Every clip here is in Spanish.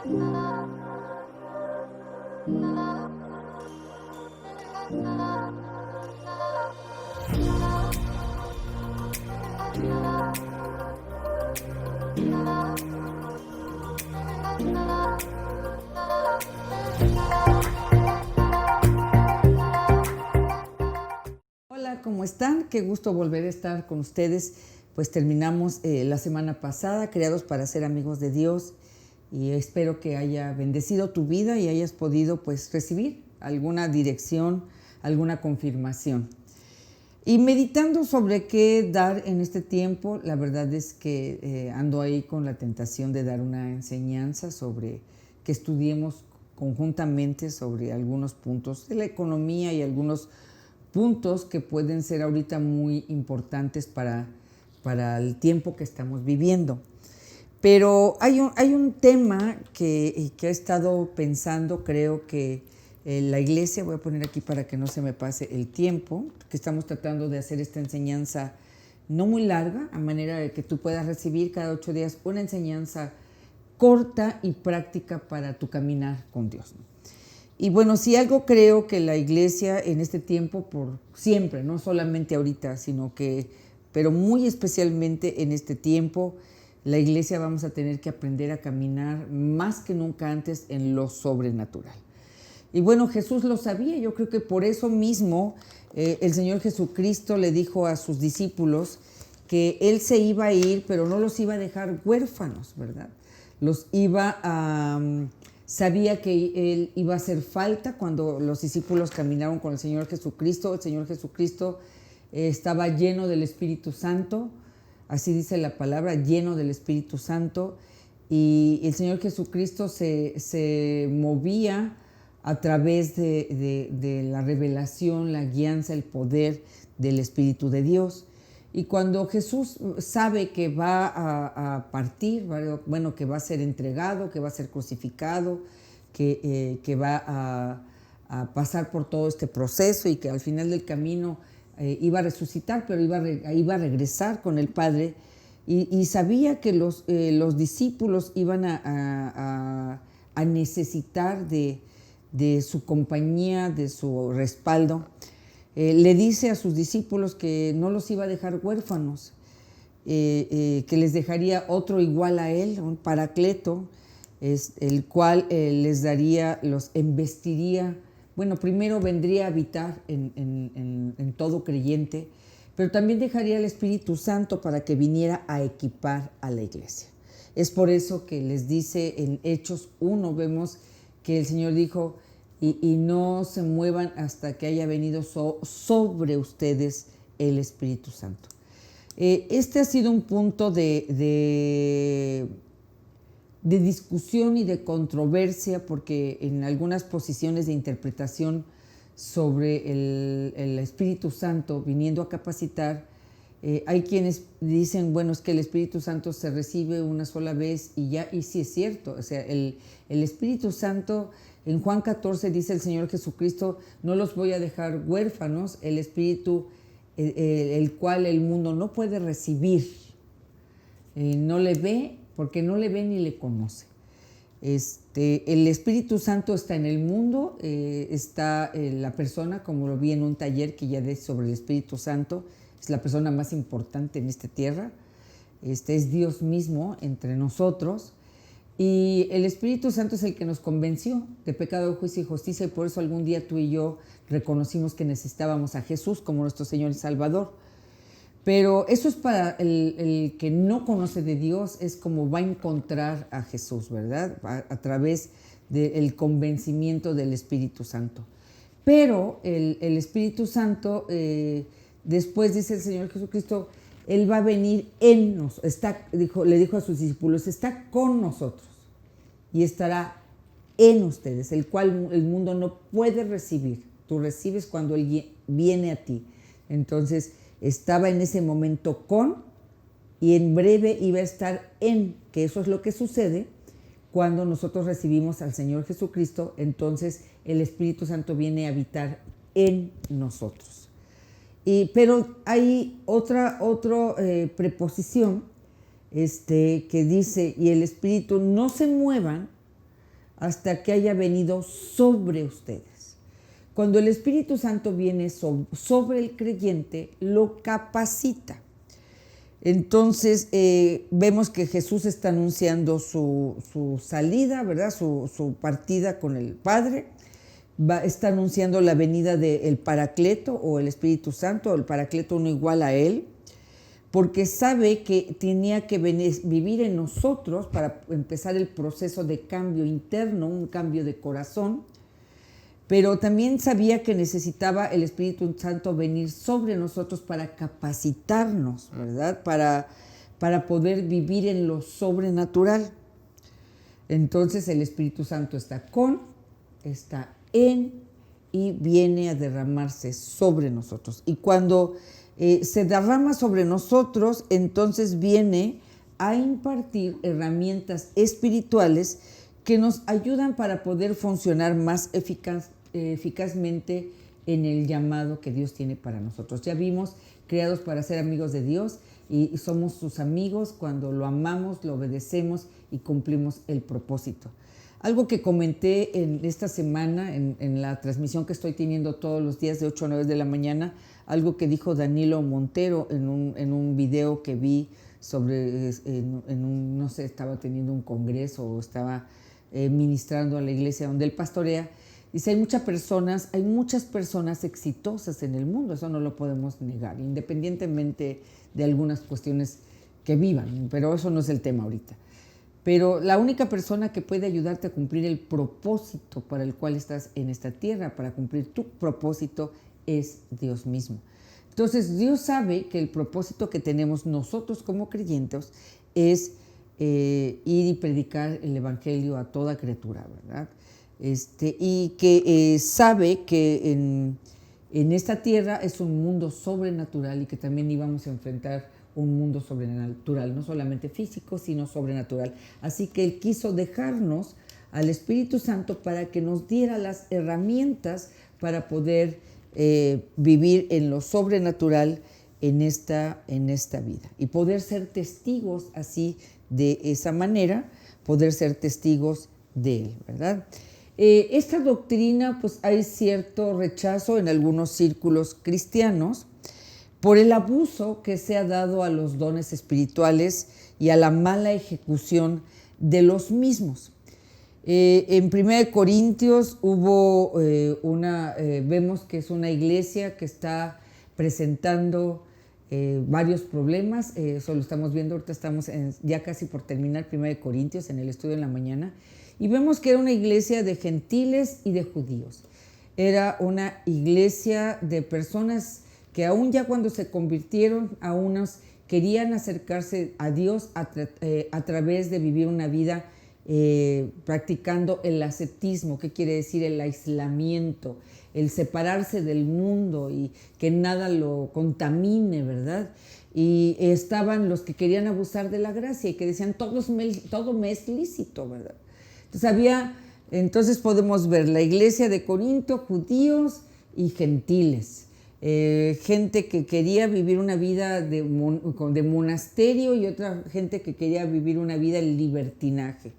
Hola, ¿cómo están? Qué gusto volver a estar con ustedes. Pues terminamos la semana pasada, Creados para ser amigos de Dios, y espero que haya bendecido tu vida y hayas podido pues recibir alguna dirección, alguna confirmación. Y meditando sobre qué dar en este tiempo, la verdad es que ando ahí con la tentación de dar una enseñanza sobre que estudiemos conjuntamente sobre algunos puntos de la economía y algunos puntos que pueden ser ahorita muy importantes para el tiempo que estamos viviendo. Pero hay un tema que he estado pensando, creo que la iglesia, voy a poner aquí para que no se me pase el tiempo, que estamos tratando de hacer esta enseñanza no muy larga, a manera de que tú puedas recibir cada 8 días una enseñanza corta y práctica para tu caminar con Dios, ¿no? Y bueno, si algo creo que la iglesia en este tiempo, por siempre, no solamente ahorita, sino que, pero muy especialmente en este tiempo, la iglesia vamos a tener que aprender a caminar más que nunca antes en lo sobrenatural. Y bueno, Jesús lo sabía, yo creo que por eso mismo el Señor Jesucristo le dijo a sus discípulos que Él se iba a ir, pero no los iba a dejar huérfanos, ¿verdad? Los iba a... Sabía que Él iba a hacer falta cuando los discípulos caminaron con el Señor Jesucristo. El Señor Jesucristo estaba lleno del Espíritu Santo, así dice la palabra, lleno del Espíritu Santo, y el Señor Jesucristo se movía a través de la revelación, la guianza, el poder del Espíritu de Dios. Y cuando Jesús sabe que va a partir, bueno, que va a ser entregado, que va a ser crucificado, que va a pasar por todo este proceso y que al final del camino iba a resucitar, pero iba a regresar con el Padre, y sabía que los discípulos iban a necesitar de su compañía, de su respaldo. Le dice a sus discípulos que no los iba a dejar huérfanos, que les dejaría otro igual a él, un paracleto, el cual les daría, los embestiría. Bueno, primero vendría a habitar en todo creyente, pero también dejaría el Espíritu Santo para que viniera a equipar a la iglesia. Es por eso que les dice en Hechos 1, vemos que el Señor dijo, y no se muevan hasta que haya venido sobre ustedes el Espíritu Santo. Este ha sido un punto de discusión y de controversia, porque en algunas posiciones de interpretación sobre el Espíritu Santo viniendo a capacitar, hay quienes dicen, bueno, es que el Espíritu Santo se recibe una sola vez y ya, y sí es cierto, o sea, el Espíritu Santo, en Juan 14 dice el Señor Jesucristo, no los voy a dejar huérfanos, el Espíritu, el cual el mundo no puede recibir, no le ve, porque no le ve ni le conoce. El Espíritu Santo está en el mundo, está la persona, como lo vi en un taller que ya di sobre el Espíritu Santo, es la persona más importante en esta tierra, es Dios mismo entre nosotros, y el Espíritu Santo es el que nos convenció de pecado, juicio y justicia, y por eso algún día tú y yo reconocimos que necesitábamos a Jesús como nuestro Señor y Salvador. Pero eso es para el que no conoce de Dios, es como va a encontrar a Jesús, ¿verdad? A través del convencimiento del Espíritu Santo. Pero el Espíritu Santo, después dice el Señor Jesucristo, Él va a venir en nosotros, le dijo a sus discípulos, está con nosotros y estará en ustedes, el cual el mundo no puede recibir. Tú recibes cuando Él viene a ti. Entonces, estaba en ese momento con, y en breve iba a estar en, que eso es lo que sucede cuando nosotros recibimos al Señor Jesucristo. Entonces el Espíritu Santo viene a habitar en nosotros. Pero hay otra preposición que dice, y el Espíritu no se muevan hasta que haya venido sobre ustedes. Cuando el Espíritu Santo viene sobre el creyente, lo capacita. Entonces vemos que Jesús está anunciando su salida, ¿verdad? Su partida con el Padre. Está anunciando la venida del Paracleto o el Espíritu Santo, o el Paracleto no igual a él, porque sabe que tenía que vivir en nosotros para empezar el proceso de cambio interno, un cambio de corazón, pero también sabía que necesitaba el Espíritu Santo venir sobre nosotros para capacitarnos, ¿verdad? Para poder vivir en lo sobrenatural. Entonces el Espíritu Santo está en y viene a derramarse sobre nosotros. Y cuando se derrama sobre nosotros, entonces viene a impartir herramientas espirituales que nos ayudan para poder funcionar más eficazmente en el llamado que Dios tiene para nosotros. Ya vimos, creados para ser amigos de Dios, y somos sus amigos cuando lo amamos, lo obedecemos y cumplimos el propósito. Algo que comenté en esta semana, en la transmisión que estoy teniendo todos los días de 8 a 9 de la mañana, algo que dijo Danilo Montero en un video que vi sobre, no sé, estaba teniendo un congreso o estaba ministrando a la iglesia donde él pastorea. Dice, hay muchas personas exitosas en el mundo, eso no lo podemos negar, independientemente de algunas cuestiones que vivan, pero eso no es el tema ahorita. Pero la única persona que puede ayudarte a cumplir el propósito para el cual estás en esta tierra, para cumplir tu propósito, es Dios mismo. Entonces, Dios sabe que el propósito que tenemos nosotros como creyentes es ir y predicar el evangelio a toda criatura, ¿verdad? Y que sabe que en esta tierra es un mundo sobrenatural y que también íbamos a enfrentar un mundo sobrenatural, no solamente físico, sino sobrenatural. Así que Él quiso dejarnos al Espíritu Santo para que nos diera las herramientas para poder vivir en lo sobrenatural en esta vida y poder ser testigos así, de esa manera, poder ser testigos de Él, ¿verdad? Esta doctrina, pues hay cierto rechazo en algunos círculos cristianos por el abuso que se ha dado a los dones espirituales y a la mala ejecución de los mismos. En 1 Corintios hubo vemos que es una iglesia que está presentando varios problemas, eso lo estamos viendo, ahorita estamos ya casi por terminar 1 Corintios en el estudio en la mañana, y vemos que era una iglesia de gentiles y de judíos. Era una iglesia de personas que aún ya cuando se convirtieron, a unos querían acercarse a Dios a través de vivir una vida practicando el ascetismo, que quiere decir el aislamiento, el separarse del mundo y que nada lo contamine, ¿verdad? Y estaban los que querían abusar de la gracia y que decían todo me es lícito, ¿verdad? Entonces podemos ver la iglesia de Corinto, judíos y gentiles. Gente que quería vivir una vida de monasterio y otra gente que quería vivir una vida en libertinaje.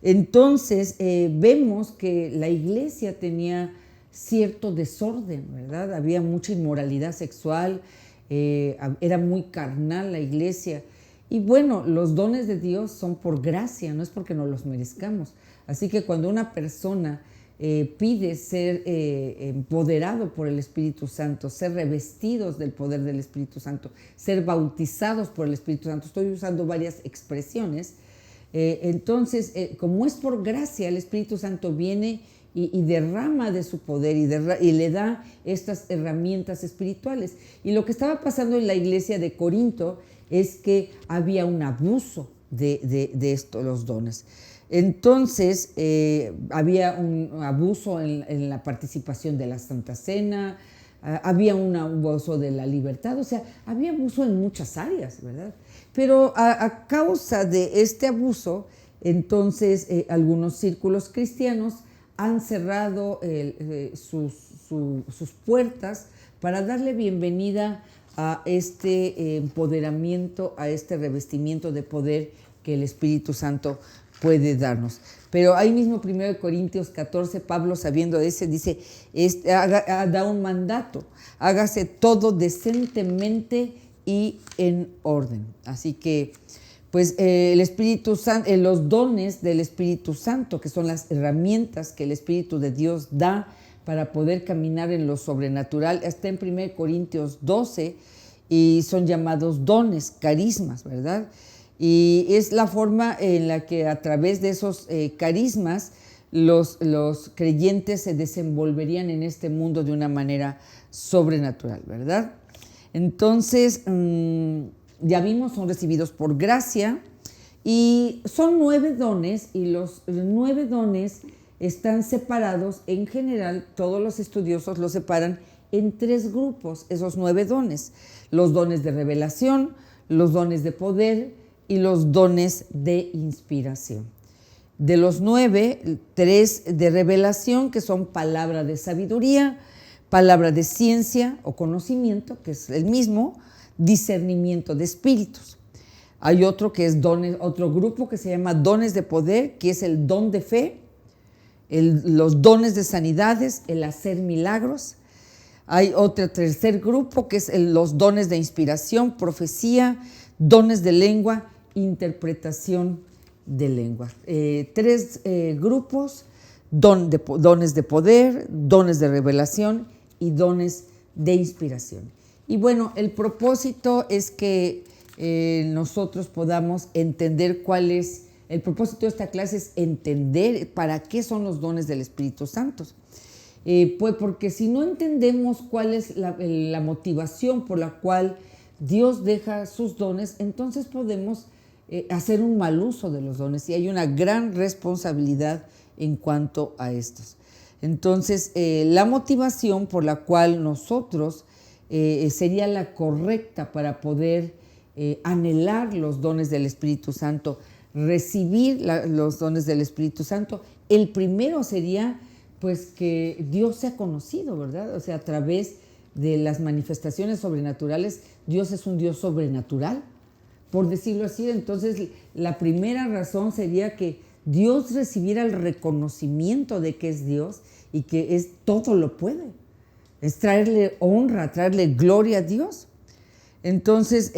Entonces vemos que la iglesia tenía cierto desorden, ¿verdad? Había mucha inmoralidad sexual, era muy carnal la iglesia. Y bueno, los dones de Dios son por gracia, no es porque no los merezcamos. Así que cuando una persona pide ser empoderado por el Espíritu Santo, ser revestidos del poder del Espíritu Santo, ser bautizados por el Espíritu Santo, estoy usando varias expresiones, entonces como es por gracia, el Espíritu Santo viene y derrama de su poder y le da estas herramientas espirituales. Y lo que estaba pasando en la iglesia de Corinto es que había un abuso de los dones. Entonces había un abuso en la participación de la Santa Cena, había un abuso de la libertad, o sea, había abuso en muchas áreas, ¿verdad? Pero a causa de este abuso, entonces algunos círculos cristianos han cerrado sus puertas para darle bienvenida a este empoderamiento, a este revestimiento de poder que el Espíritu Santo puede darnos. Pero ahí mismo, 1 Corintios 14, Pablo, sabiendo de ese, dice, da un mandato: hágase todo decentemente y en orden. Así que, pues, el Espíritu Santo, los dones del Espíritu Santo, que son las herramientas que el Espíritu de Dios da para poder caminar en lo sobrenatural, está en 1 Corintios 12, y son llamados dones, carismas, ¿verdad? Y es la forma en la que a través de esos carismas los creyentes se desenvolverían en este mundo de una manera sobrenatural, ¿verdad? Entonces, ya vimos, son recibidos por gracia, y son 9 dones, y los 9 dones están separados. En general, todos los estudiosos los separan en 3 grupos, esos 9 dones: los dones de revelación, los dones de poder y los dones de inspiración. De los 9, 3 de revelación, que son palabra de sabiduría, palabra de ciencia o conocimiento, que es el mismo, discernimiento de espíritus. Hay otro que es dones, otro grupo que se llama dones de poder, que es el don de fe, los dones de sanidades, el hacer milagros. Hay otro tercer grupo que es los dones de inspiración, profecía, dones de lengua, interpretación de lengua. 3 grupos: dones de poder, dones de revelación y dones de inspiración. Y bueno, el propósito es que nosotros podamos entender cuál es, el propósito de esta clase es entender para qué son los dones del Espíritu Santo. Pues porque si no entendemos cuál es la motivación por la cual Dios deja sus dones, entonces podemos hacer un mal uso de los dones, y hay una gran responsabilidad en cuanto a estos. Entonces, la motivación por la cual nosotros sería la correcta para poder anhelar los dones del Espíritu Santo, recibir los dones del Espíritu Santo, el primero sería pues que Dios sea conocido, ¿verdad? O sea, a través de las manifestaciones sobrenaturales. Dios es un Dios sobrenatural, por decirlo así. Entonces, la primera razón sería que Dios recibiera el reconocimiento de que es Dios y que todo lo puede. Es traerle honra, traerle gloria a Dios. Entonces,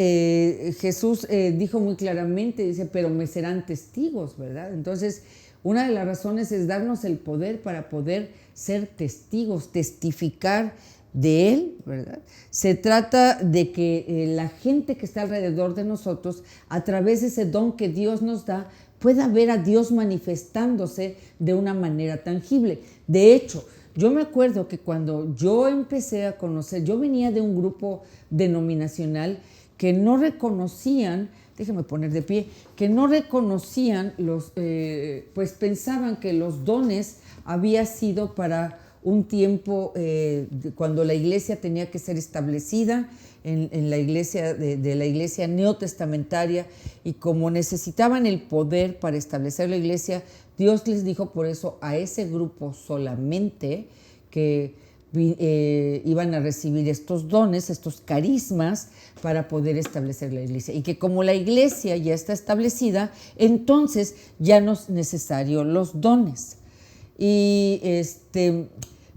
Jesús dijo muy claramente, dice, pero me serán testigos, ¿verdad? Entonces, una de las razones es darnos el poder para poder ser testigos, testificar de Él, ¿verdad? Se trata de que la gente que está alrededor de nosotros, a través de ese don que Dios nos da, pueda ver a Dios manifestándose de una manera tangible. De hecho, yo me acuerdo que cuando yo empecé a conocer, yo venía de un grupo denominacional que no reconocían, déjenme poner de pie, que no reconocían pues pensaban que los dones había sido para un tiempo cuando la iglesia tenía que ser establecida en la iglesia de la iglesia neotestamentaria, y como necesitaban el poder para establecer la iglesia, Dios les dijo por eso a ese grupo solamente que iban a recibir estos dones, estos carismas, para poder establecer la iglesia, y que como la iglesia ya está establecida, entonces ya no es necesario los dones. Y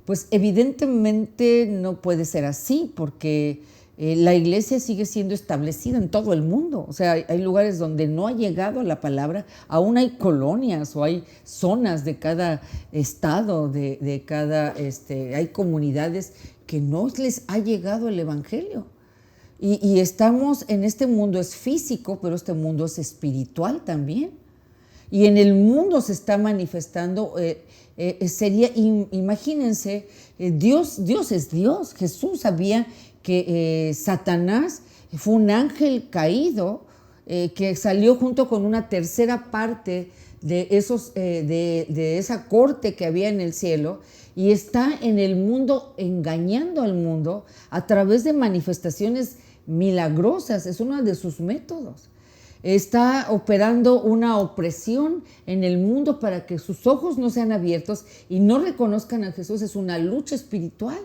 pues evidentemente no puede ser así, porque la iglesia sigue siendo establecida en todo el mundo. O sea, hay lugares donde no ha llegado la palabra, aún hay colonias o hay zonas de cada estado, de cada, hay comunidades que no les ha llegado el evangelio. Y estamos en este mundo, es físico, pero este mundo es espiritual también. Y en el mundo se está manifestando, imagínense, Dios es Dios. Jesús sabía que Satanás fue un ángel caído que salió junto con una tercera parte de esa corte que había en el cielo, y está en el mundo engañando al mundo a través de manifestaciones milagrosas. Es uno de sus métodos. Está operando una opresión en el mundo para que sus ojos no sean abiertos y no reconozcan a Jesús. Es una lucha espiritual.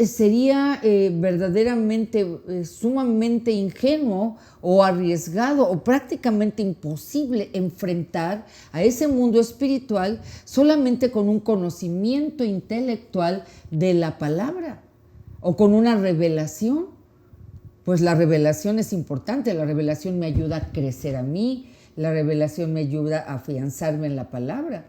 sería verdaderamente, sumamente ingenuo o arriesgado o prácticamente imposible enfrentar a ese mundo espiritual solamente con un conocimiento intelectual de la palabra o con una revelación. Pues la revelación es importante, la revelación me ayuda a crecer a mí, la revelación me ayuda a afianzarme en la palabra.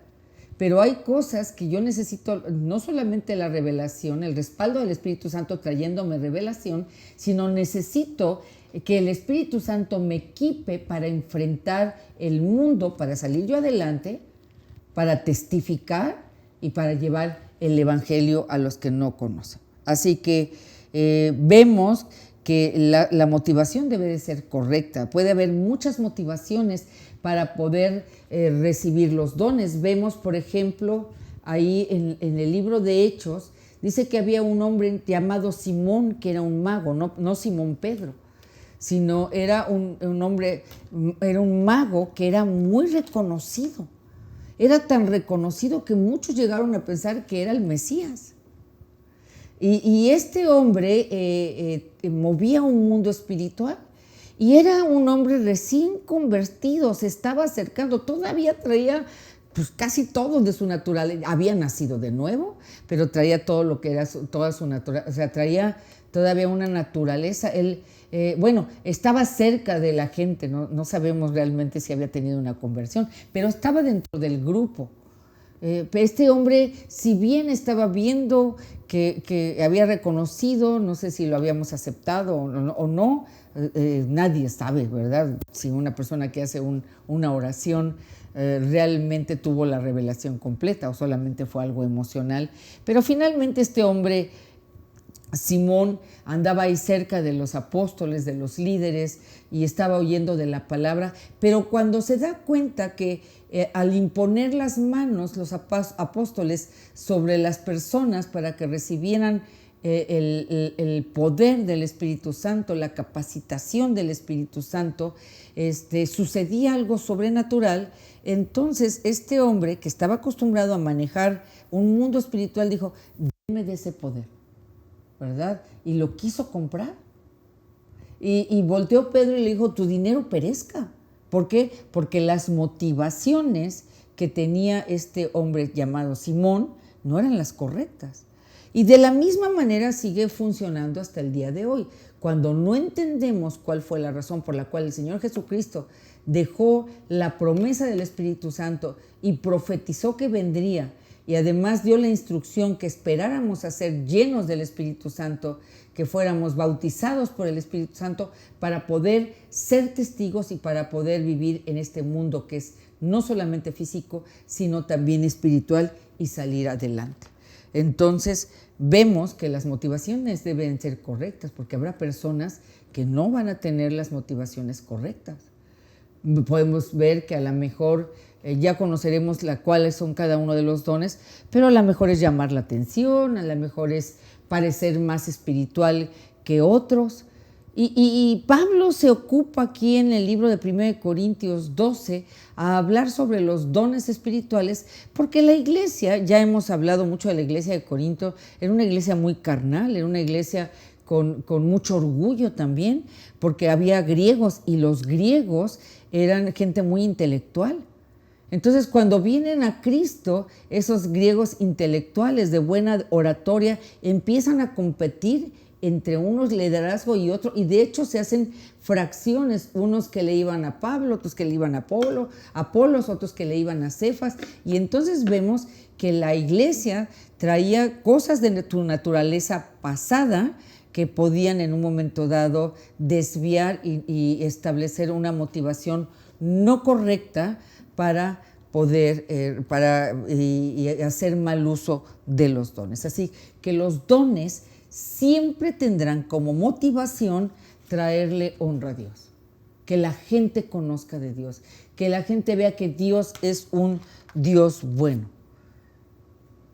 Pero hay cosas que yo necesito, no solamente la revelación, el respaldo del Espíritu Santo trayéndome revelación, sino necesito que el Espíritu Santo me equipe para enfrentar el mundo, para salir yo adelante, para testificar y para llevar el Evangelio a los que no conocen. Así que vemos que la motivación debe de ser correcta. Puede haber muchas motivaciones para poder recibir los dones. Vemos, por ejemplo, ahí en el libro de Hechos, dice que había un hombre llamado Simón, que era un mago, no Simón Pedro, sino era un hombre, era un mago que era muy reconocido. Era tan reconocido que muchos llegaron a pensar que era el Mesías. Y este hombre movía un mundo espiritual y era un hombre recién convertido, se estaba acercando, todavía traía pues casi todo de su naturaleza, había nacido de nuevo, pero traía todo lo que era toda su naturaleza, o sea, traía todavía una naturaleza. Él, estaba cerca de la gente, no sabemos realmente si había tenido una conversión, pero estaba dentro del grupo. Este hombre, si bien estaba viendo que había reconocido, no sé si lo habíamos aceptado o no, nadie sabe, ¿verdad? Si una persona que hace una oración realmente tuvo la revelación completa o solamente fue algo emocional. Pero finalmente este hombre, Simón, andaba ahí cerca de los apóstoles, de los líderes, y estaba oyendo de la palabra, pero cuando se da cuenta que al imponer las manos los apóstoles sobre las personas para que recibieran el poder del Espíritu Santo, la capacitación del Espíritu Santo, sucedía algo sobrenatural. Entonces este hombre, que estaba acostumbrado a manejar un mundo espiritual, dijo: denme de ese poder, ¿verdad? Y lo quiso comprar. Y volteó Pedro y le dijo: tu dinero perezca. ¿Por qué? Porque las motivaciones que tenía este hombre llamado Simón no eran las correctas. Y de la misma manera sigue funcionando hasta el día de hoy. Cuando no entendemos cuál fue la razón por la cual el Señor Jesucristo dejó la promesa del Espíritu Santo y profetizó que vendría, y además dio la instrucción que esperáramos a ser llenos del Espíritu Santo, que fuéramos bautizados por el Espíritu Santo para poder ser testigos y para poder vivir en este mundo que es no solamente físico, sino también espiritual, y salir adelante. Entonces vemos que las motivaciones deben ser correctas, porque habrá personas que no van a tener las motivaciones correctas. Podemos ver que a lo mejor ya conoceremos cuáles son cada uno de los dones, pero a lo mejor es llamar la atención, a lo mejor es parecer más espiritual que otros. Y Pablo se ocupa aquí en el libro de 1 Corintios 12 a hablar sobre los dones espirituales, porque la iglesia, ya hemos hablado mucho de la iglesia de Corinto, era una iglesia muy carnal, era una iglesia con mucho orgullo también, porque había griegos y los griegos eran gente muy intelectual. Entonces, cuando vienen a Cristo, esos griegos intelectuales de buena oratoria empiezan a competir entre unos liderazgo y otro, y de hecho se hacen fracciones, unos que le iban a Pablo, otros que le iban a Apolos, otros que le iban a Cefas, y entonces vemos que la iglesia traía cosas de tu naturaleza pasada que podían en un momento dado desviar y establecer una motivación no correcta para poder y hacer mal uso de los dones. Así que los dones siempre tendrán como motivación traerle honra a Dios, que la gente conozca de Dios, que la gente vea que Dios es un Dios bueno.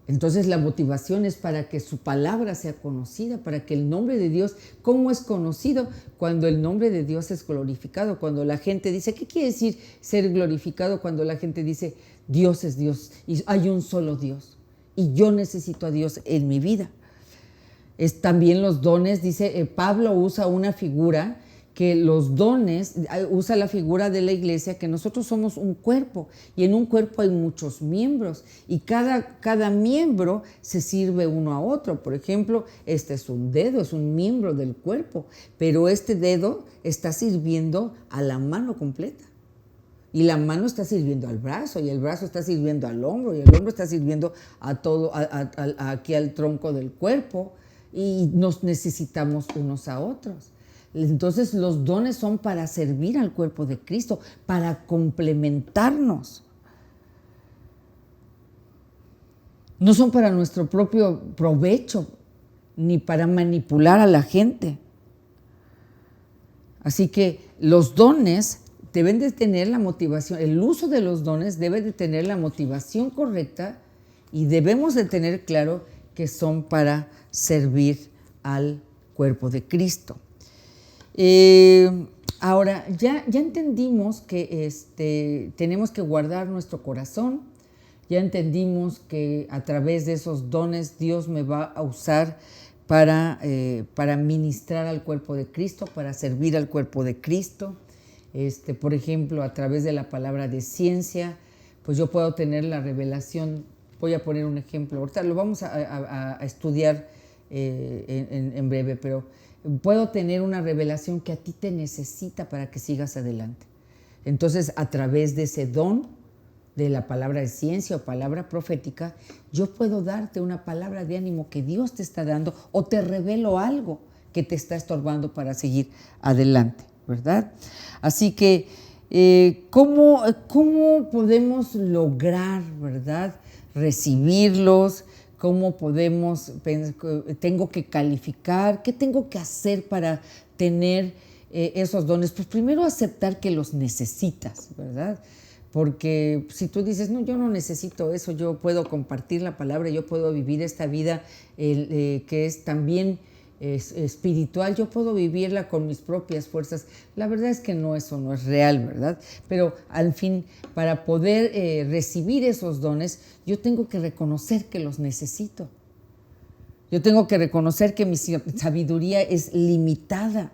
Entonces la motivación es para que su palabra sea conocida, para que el nombre de Dios, ¿cómo es conocido? Cuando el nombre de Dios es glorificado, cuando la gente dice, ¿qué quiere decir ser glorificado? Cuando la gente dice, Dios es Dios y hay un solo Dios y yo necesito a Dios en mi vida. Es también los dones, dice Pablo usa una figura que los dones, usa la figura de la iglesia, que nosotros somos un cuerpo y en un cuerpo hay muchos miembros y cada miembro se sirve uno a otro. Por ejemplo, este es un dedo, es un miembro del cuerpo, pero este dedo está sirviendo a la mano completa. Y la mano está sirviendo al brazo, y el brazo está sirviendo al hombro, y el hombro está sirviendo a todo, aquí al tronco del cuerpo, y nos necesitamos unos a otros. Entonces los dones son para servir al cuerpo de Cristo, para complementarnos. No son para nuestro propio provecho, ni para manipular a la gente. Así que los dones deben de tener la motivación, el uso de los dones debe de tener la motivación correcta y debemos de tener claro que son para servir al cuerpo de Cristo. Ahora, ya entendimos que tenemos que guardar nuestro corazón, ya entendimos que a través de esos dones Dios me va a usar para ministrar al cuerpo de Cristo, para servir al cuerpo de Cristo. Por ejemplo, a través de la palabra de ciencia, pues yo puedo tener la revelación. Voy a poner un ejemplo, ahorita lo vamos a estudiar en breve, pero puedo tener una revelación que a ti te necesita para que sigas adelante. Entonces, a través de ese don de la palabra de ciencia o palabra profética, yo puedo darte una palabra de ánimo que Dios te está dando o te revelo algo que te está estorbando para seguir adelante, ¿verdad? Así que, ¿cómo podemos lograr, verdad, recibirlos? ¿Cómo podemos, tengo que calificar? ¿Qué tengo que hacer para tener esos dones? Pues primero aceptar que los necesitas, ¿verdad? Porque si tú dices, no, yo no necesito eso, yo puedo compartir la palabra, yo puedo vivir esta vida que es también espiritual, yo puedo vivirla con mis propias fuerzas. La verdad es que eso no es real, ¿verdad? Pero al fin, para poder recibir esos dones, yo tengo que reconocer que los necesito. Yo tengo que reconocer que mi sabiduría es limitada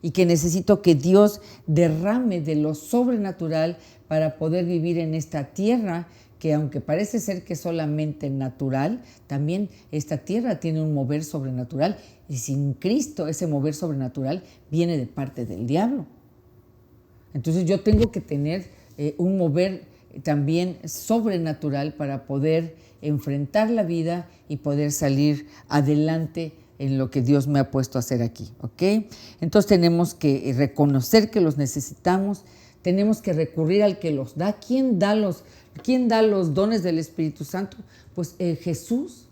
y que necesito que Dios derrame de lo sobrenatural para poder vivir en esta tierra que, aunque parece ser que es solamente natural, también esta tierra tiene un mover sobrenatural, y sin Cristo ese mover sobrenatural viene de parte del diablo. Entonces yo tengo que tener un mover también sobrenatural para poder enfrentar la vida y poder salir adelante en lo que Dios me ha puesto a hacer aquí, ¿ok? Entonces tenemos que reconocer que los necesitamos, tenemos que recurrir al que los da. ¿Quién da los dones del Espíritu Santo? Pues Jesús.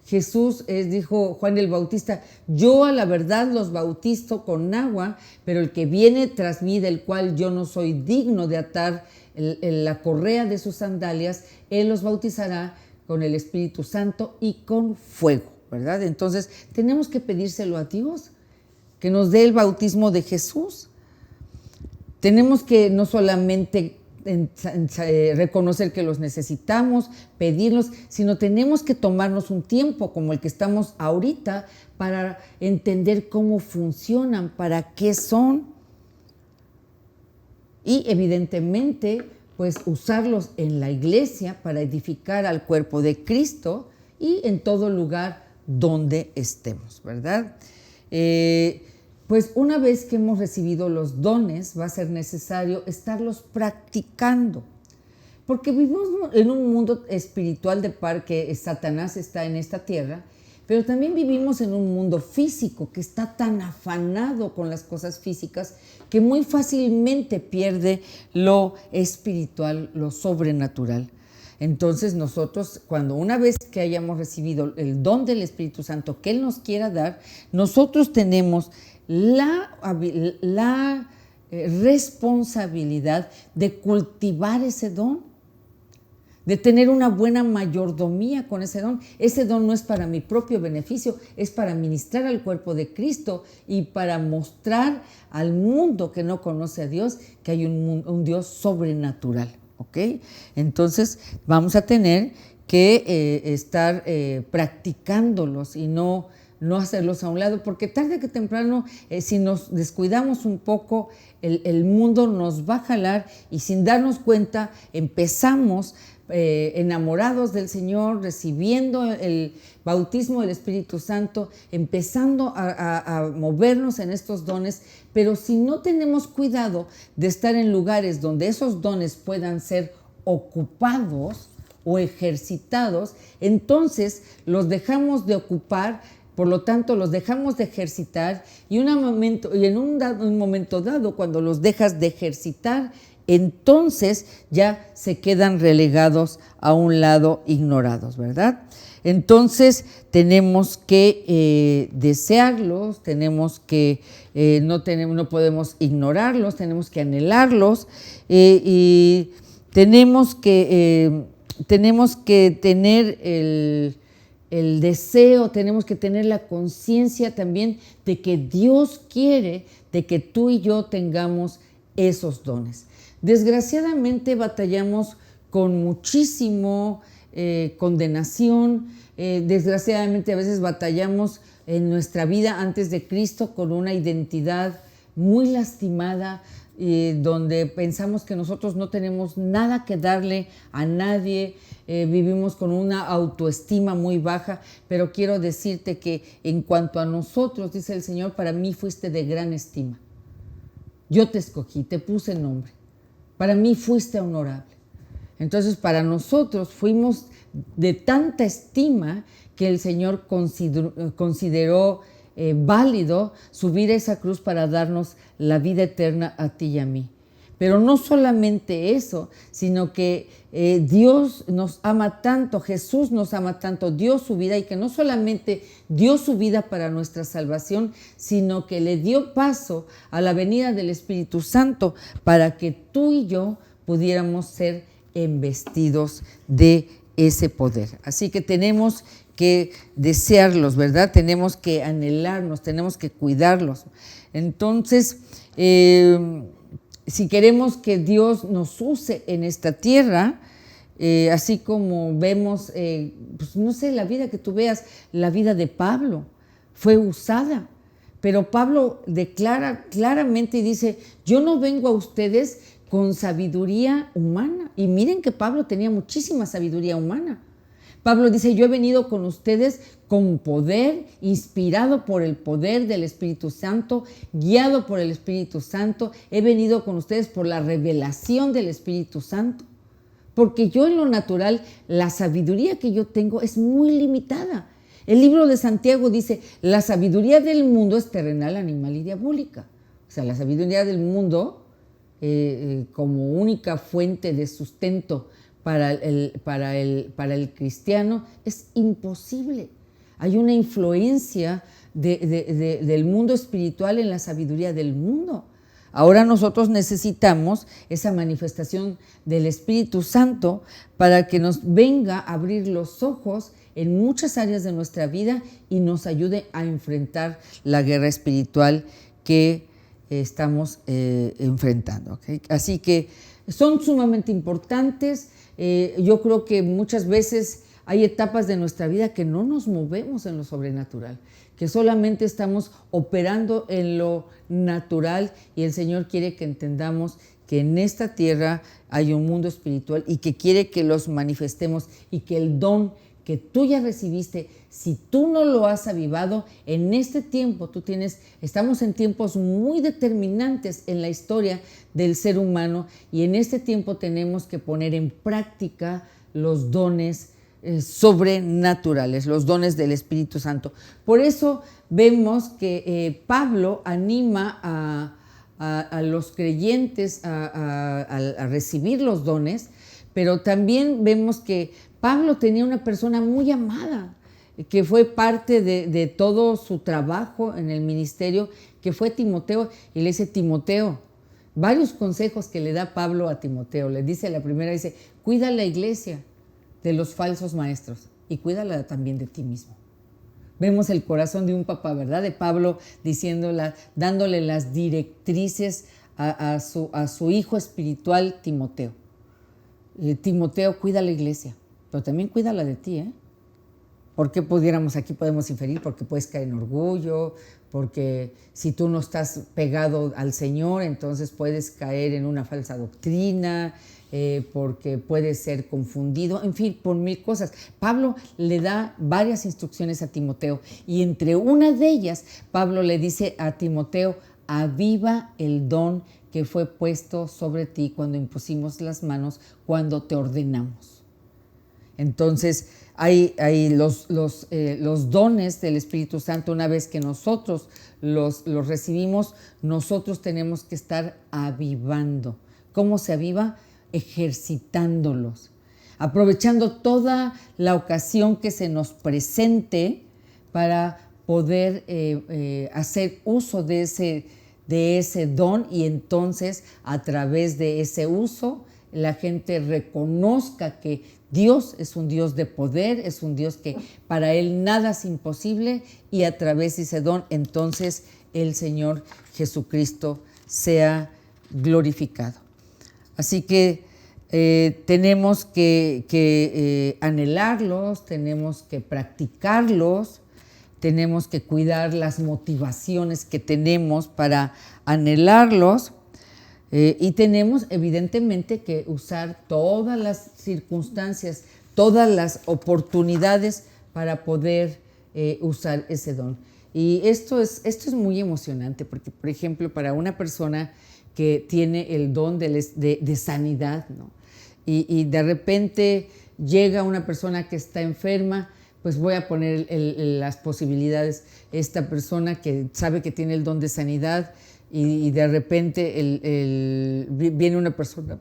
Jesús dijo Juan el Bautista, yo a la verdad los bautizo con agua, pero el que viene tras mí, del cual yo no soy digno de atar la correa de sus sandalias, él los bautizará con el Espíritu Santo y con fuego, ¿verdad? Entonces tenemos que pedírselo a Dios, que nos dé el bautismo de Jesús. Tenemos que no solamente reconocer que los necesitamos, pedirlos, sino tenemos que tomarnos un tiempo como el que estamos ahorita para entender cómo funcionan, para qué son y evidentemente pues usarlos en la iglesia para edificar al cuerpo de Cristo y en todo lugar donde estemos, ¿verdad? Pues una vez que hemos recibido los dones, va a ser necesario estarlos practicando. Porque vivimos en un mundo espiritual de par que Satanás está en esta tierra, pero también vivimos en un mundo físico que está tan afanado con las cosas físicas que muy fácilmente pierde lo espiritual, lo sobrenatural. Entonces nosotros, cuando una vez que hayamos recibido el don del Espíritu Santo que Él nos quiera dar, nosotros tenemos la responsabilidad de cultivar ese don, de tener una buena mayordomía con ese don. Ese don no es para mi propio beneficio, es para ministrar al cuerpo de Cristo y para mostrar al mundo que no conoce a Dios que hay un Dios sobrenatural, ¿ok? Entonces vamos a tener que estar practicándolos y no no hacerlos a un lado, porque tarde que temprano, si nos descuidamos un poco, el mundo nos va a jalar y sin darnos cuenta empezamos enamorados del Señor, recibiendo el bautismo del Espíritu Santo, empezando a movernos en estos dones, pero si no tenemos cuidado de estar en lugares donde esos dones puedan ser ocupados o ejercitados, entonces los dejamos de ocupar, por lo tanto los dejamos de ejercitar y en un momento dado, cuando los dejas de ejercitar, entonces ya se quedan relegados a un lado, ignorados, ¿verdad? Entonces tenemos que desearlos, tenemos que no podemos ignorarlos, tenemos que anhelarlos y tenemos que tener el deseo, tenemos que tener la conciencia también de que Dios quiere de que tú y yo tengamos esos dones. Desgraciadamente batallamos con muchísimo condenación, desgraciadamente a veces batallamos en nuestra vida antes de Cristo con una identidad muy lastimada, donde pensamos que nosotros no tenemos nada que darle a nadie, vivimos con una autoestima muy baja, pero quiero decirte que en cuanto a nosotros, dice el Señor, para mí fuiste de gran estima. Yo te escogí, te puse nombre. Para mí fuiste honorable. Entonces, para nosotros fuimos de tanta estima que el Señor consideró válido subir a esa cruz para darnos la vida eterna a ti y a mí. Pero no solamente eso, sino que Dios nos ama tanto, Jesús nos ama tanto, dio su vida, y que no solamente dio su vida para nuestra salvación, sino que le dio paso a la venida del Espíritu Santo para que tú y yo pudiéramos ser embestidos de ese poder. Así que tenemos que desearlos, ¿verdad? Tenemos que anhelarnos, tenemos que cuidarlos. Entonces, si queremos que Dios nos use en esta tierra, así como vemos, pues no sé, la vida que tú veas, la vida de Pablo fue usada, pero Pablo declara claramente y dice, yo no vengo a ustedes con sabiduría humana. Y miren que Pablo tenía muchísima sabiduría humana. Pablo dice, yo he venido con ustedes con poder, inspirado por el poder del Espíritu Santo, guiado por el Espíritu Santo. He venido con ustedes por la revelación del Espíritu Santo. Porque yo en lo natural, la sabiduría que yo tengo es muy limitada. El libro de Santiago dice, la sabiduría del mundo es terrenal, animal y diabólica. O sea, la sabiduría del mundo como única fuente de sustento para el cristiano es imposible. Hay una influencia del mundo espiritual en la sabiduría del mundo. Ahora nosotros necesitamos esa manifestación del Espíritu Santo para que nos venga a abrir los ojos en muchas áreas de nuestra vida y nos ayude a enfrentar la guerra espiritual que estamos enfrentando. ¿Okay? Así que son sumamente importantes. Yo creo que muchas veces hay etapas de nuestra vida que no nos movemos en lo sobrenatural, que solamente estamos operando en lo natural, y el Señor quiere que entendamos que en esta tierra hay un mundo espiritual y que quiere que los manifestemos, y que el don que tú ya recibiste, si tú no lo has avivado, en este tiempo estamos en tiempos muy determinantes en la historia del ser humano, y en este tiempo tenemos que poner en práctica los dones sobrenaturales, los dones del Espíritu Santo. Por eso vemos que Pablo anima a los creyentes a recibir los dones, pero también vemos que Pablo tenía una persona muy amada, que fue parte de todo su trabajo en el ministerio, que fue Timoteo, y le dice, Timoteo, varios consejos que le da Pablo a Timoteo. Le dice, la primera, dice, cuida la iglesia de los falsos maestros y cuídala también de ti mismo. Vemos el corazón de un papá, ¿verdad? De Pablo dándole las directrices a su hijo espiritual, Timoteo. Timoteo, cuida la iglesia, pero también cuídala de ti, ¿eh? ¿Por qué aquí podemos inferir? Porque puedes caer en orgullo, porque si tú no estás pegado al Señor, entonces puedes caer en una falsa doctrina, porque puedes ser confundido, en fin, por mil cosas. Pablo le da varias instrucciones a Timoteo y entre una de ellas, Pablo le dice a Timoteo: aviva el don que fue puesto sobre ti cuando impusimos las manos, cuando te ordenamos. Entonces, hay los dones del Espíritu Santo. Una vez que nosotros los recibimos, nosotros tenemos que estar avivando. ¿Cómo se aviva? Ejercitándolos, aprovechando toda la ocasión que se nos presente para poder hacer uso de ese don, y entonces a través de ese uso la gente reconozca que Dios es un Dios de poder, es un Dios que para Él nada es imposible, y a través de ese don entonces el Señor Jesucristo sea glorificado. Así que tenemos que anhelarlos, tenemos que practicarlos, tenemos que cuidar las motivaciones que tenemos para anhelarlos, y tenemos evidentemente que usar todas las circunstancias, todas las oportunidades para poder usar ese don. Y esto es muy emocionante porque, por ejemplo, para una persona que tiene el don de sanidad, ¿no? Y de repente llega una persona que está enferma, pues voy a poner las posibilidades. Esta persona que sabe que tiene el don de sanidad y de repente viene una persona,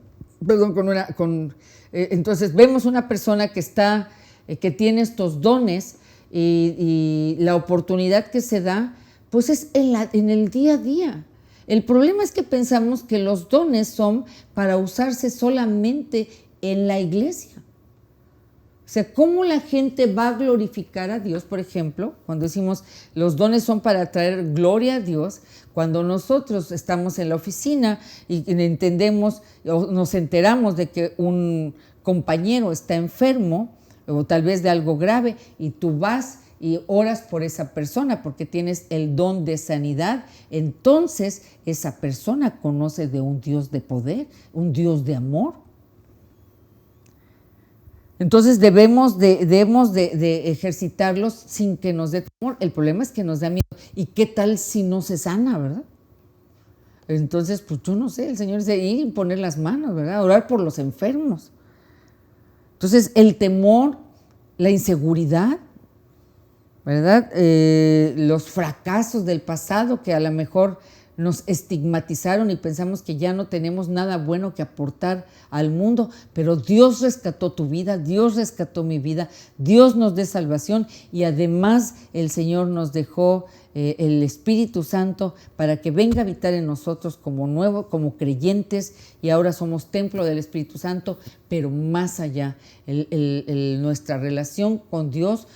entonces vemos una persona que tiene estos dones, y la oportunidad que se da, pues es en el día a día. El problema es que pensamos que los dones son para usarse solamente en la iglesia. O sea, ¿cómo la gente va a glorificar a Dios? Por ejemplo, cuando decimos los dones son para traer gloria a Dios, cuando nosotros estamos en la oficina y entendemos o nos enteramos de que un compañero está enfermo o tal vez de algo grave, y tú vas y oras por esa persona porque tienes el don de sanidad, entonces esa persona conoce de un Dios de poder, un Dios de amor. Entonces debemos de ejercitarlos sin que nos dé temor. El problema es que nos da miedo. ¿Y qué tal si no se sana, verdad? Entonces, pues yo no sé, el Señor dice ir y poner las manos, ¿verdad? Orar por los enfermos. Entonces, el temor, la inseguridad, ¿verdad? Los fracasos del pasado que a lo mejor nos estigmatizaron y pensamos que ya no tenemos nada bueno que aportar al mundo, pero Dios rescató tu vida, Dios rescató mi vida, Dios nos dé salvación, y además el Señor nos dejó el Espíritu Santo para que venga a habitar en nosotros como creyentes, y ahora somos templo del Espíritu Santo, pero más allá, nuestra relación con Dios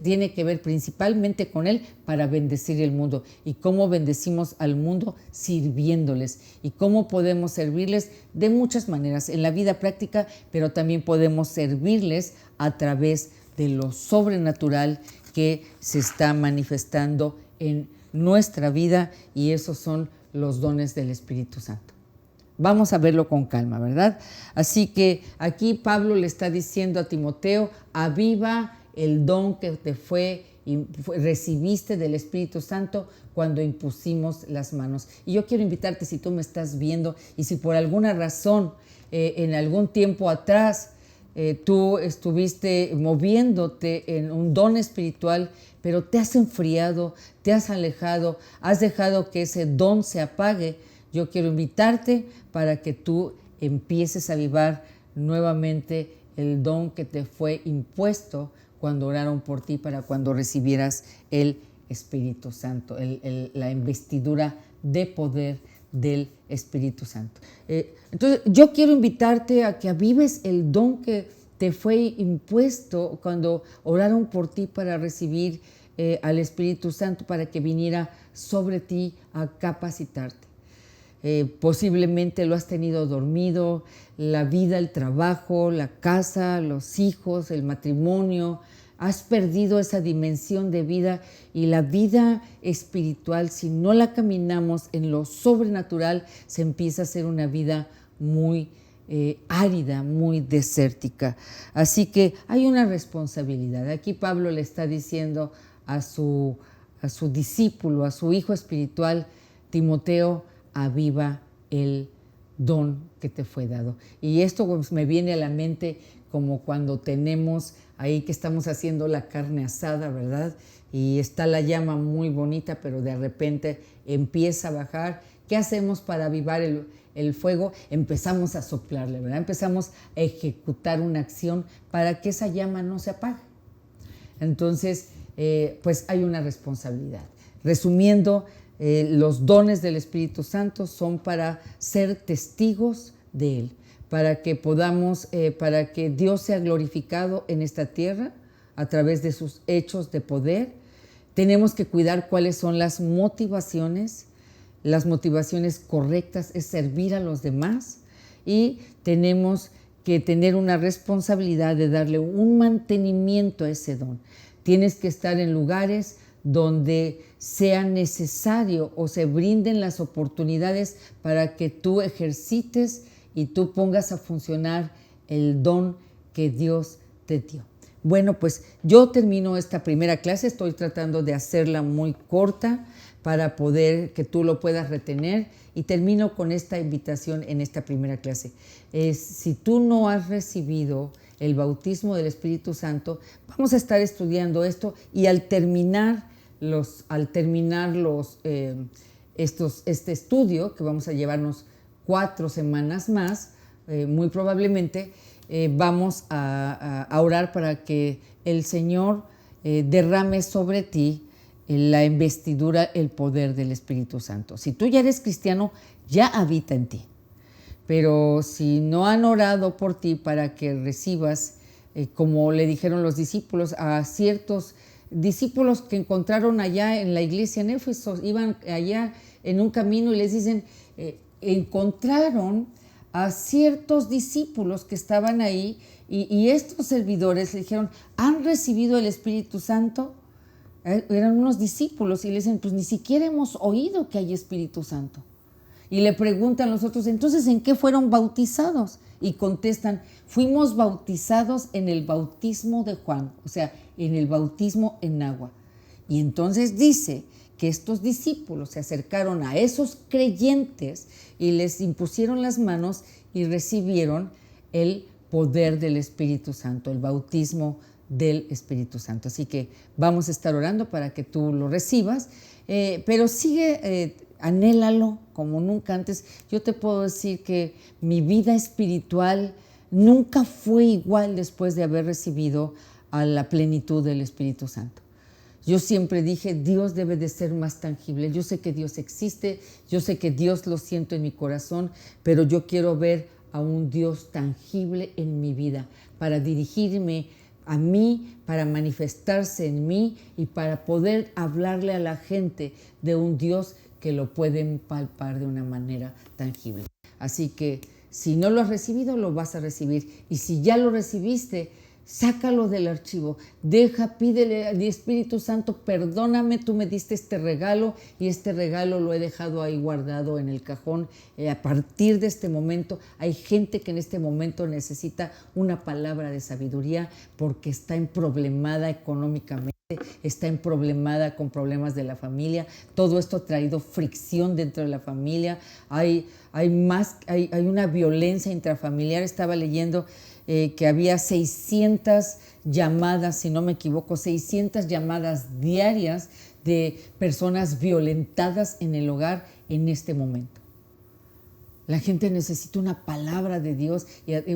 tiene que ver principalmente con Él para bendecir el mundo. ¿Y cómo bendecimos al mundo? Sirviéndoles. ¿Y cómo podemos servirles? De muchas maneras, en la vida práctica, pero también podemos servirles a través de lo sobrenatural que se está manifestando en nuestra vida, y esos son los dones del Espíritu Santo. Vamos a verlo con calma, ¿verdad? Así que aquí Pablo le está diciendo a Timoteo: aviva el don que recibiste del Espíritu Santo cuando impusimos las manos. Y yo quiero invitarte, si tú me estás viendo y si por alguna razón en algún tiempo atrás tú estuviste moviéndote en un don espiritual, pero te has enfriado, te has alejado, has dejado que ese don se apague, yo quiero invitarte para que tú empieces a avivar nuevamente el don que te fue impuesto cuando oraron por ti, para cuando recibieras el Espíritu Santo, la investidura de poder del Espíritu Santo. Entonces, yo quiero invitarte a que avives el don que te fue impuesto cuando oraron por ti para recibir al Espíritu Santo, para que viniera sobre ti a capacitarte. Posiblemente lo has tenido dormido, la vida, el trabajo, la casa, los hijos, el matrimonio, has perdido esa dimensión de vida, y la vida espiritual, si no la caminamos en lo sobrenatural, se empieza a ser una vida muy árida, muy desértica. Así que hay una responsabilidad. Aquí Pablo le está diciendo a su discípulo, a su hijo espiritual, Timoteo: aviva el don que te fue dado. Y esto pues me viene a la mente como cuando tenemos ahí que estamos haciendo la carne asada, ¿verdad? Y está la llama muy bonita, pero de repente empieza a bajar. ¿Qué hacemos para avivar el fuego? Empezamos a soplarle, ¿verdad? Empezamos a ejecutar una acción para que esa llama no se apague. Entonces, pues hay una responsabilidad. Resumiendo, los dones del Espíritu Santo son para ser testigos de Él, para que podamos, para que Dios sea glorificado en esta tierra a través de sus hechos de poder. Tenemos que cuidar cuáles son las motivaciones. Las motivaciones correctas es servir a los demás, y tenemos que tener una responsabilidad de darle un mantenimiento a ese don. Tienes que estar en lugares donde sea necesario o se brinden las oportunidades para que tú ejercites y tú pongas a funcionar el don que Dios te dio. Bueno, pues yo termino esta primera clase, estoy tratando de hacerla muy corta para poder que tú lo puedas retener, y termino con esta invitación en esta primera clase. Si tú no has recibido el bautismo del Espíritu Santo, vamos a estar estudiando esto, y al terminar este estudio, que vamos a llevarnos 4 semanas más, muy probablemente, vamos a orar para que el Señor derrame sobre ti la investidura, el poder del Espíritu Santo. Si tú ya eres cristiano, ya habita en ti. Pero si no han orado por ti para que recibas, como le dijeron los discípulos a ciertos discípulos que encontraron allá en la iglesia en Éfeso, iban allá en un camino y les dicen, encontraron a ciertos discípulos que estaban ahí, y estos servidores le dijeron, ¿han recibido el Espíritu Santo? Eran unos discípulos, y le dicen, pues ni siquiera hemos oído que hay Espíritu Santo. Y le preguntan los otros, entonces, ¿en qué fueron bautizados? Y contestan, fuimos bautizados en el bautismo de Juan, o sea, en el bautismo en agua. Y entonces dice que estos discípulos se acercaron a esos creyentes y les impusieron las manos y recibieron el poder del Espíritu Santo, el bautismo del Espíritu Santo. Así que vamos a estar orando para que tú lo recibas, pero sigue, anhélalo como nunca antes. Yo te puedo decir que mi vida espiritual nunca fue igual después de haber recibido a la plenitud del Espíritu Santo. Yo siempre dije, Dios debe de ser más tangible. Yo sé que Dios existe, yo sé que Dios lo siento en mi corazón, pero yo quiero ver a un Dios tangible en mi vida para dirigirme a mí, para manifestarse en mí y para poder hablarle a la gente de un Dios que lo pueden palpar de una manera tangible. Así que si no lo has recibido, lo vas a recibir. Y si ya lo recibiste, sácalo del archivo, pídele al Espíritu Santo, perdóname, tú me diste este regalo y este regalo lo he dejado ahí guardado en el cajón. A partir de este momento, hay gente que en este momento necesita una palabra de sabiduría porque está emproblemada económicamente, está emproblemada con problemas de la familia. Todo esto ha traído fricción dentro de la familia. Hay una violencia intrafamiliar. Estaba leyendo que había 600 llamadas, si no me equivoco, 600 llamadas diarias de personas violentadas en el hogar en este momento. La gente necesita una palabra de Dios,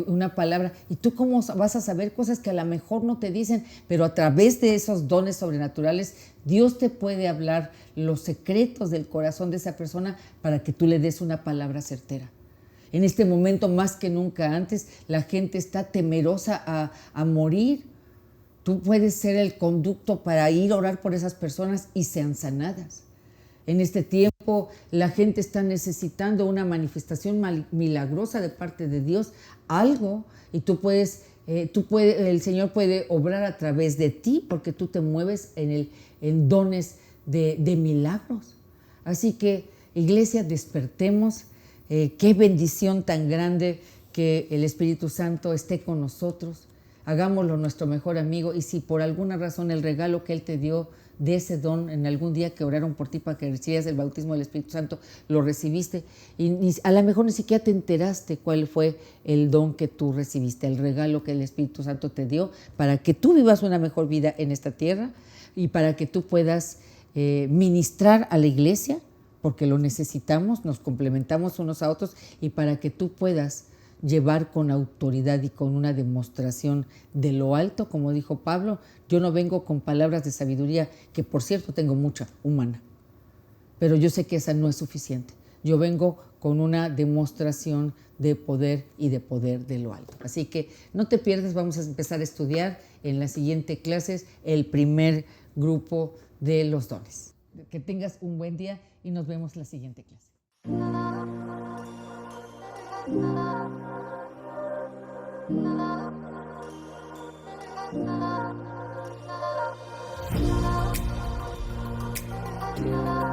una palabra. ¿Y tú cómo vas a saber cosas que a lo mejor no te dicen? Pero a través de esos dones sobrenaturales, Dios te puede hablar los secretos del corazón de esa persona para que tú le des una palabra certera. En este momento, más que nunca antes, la gente está temerosa a morir. Tú puedes ser el conducto para ir a orar por esas personas y sean sanadas. En este tiempo, la gente está necesitando una manifestación milagrosa de parte de Dios, algo, y tú puedes el Señor puede obrar a través de ti porque tú te mueves en dones de milagros. Así que, iglesia, despertemos. Qué bendición tan grande que el Espíritu Santo esté con nosotros. Hagámoslo nuestro mejor amigo, y si por alguna razón el regalo que Él te dio de ese don, en algún día que oraron por ti para que recibieras el bautismo del Espíritu Santo, lo recibiste y a lo mejor ni siquiera te enteraste cuál fue el don que tú recibiste, el regalo que el Espíritu Santo te dio para que tú vivas una mejor vida en esta tierra y para que tú puedas ministrar a la iglesia, porque lo necesitamos, nos complementamos unos a otros, y para que tú puedas llevar con autoridad y con una demostración de lo alto, como dijo Pablo. Yo no vengo con palabras de sabiduría, que por cierto tengo mucha, humana, pero yo sé que esa no es suficiente. Yo vengo con una demostración de poder y de poder de lo alto. Así que no te pierdas, vamos a empezar a estudiar en las siguientes clases el primer grupo de los dones. Que tengas un buen día y nos vemos en la siguiente clase. Thank you.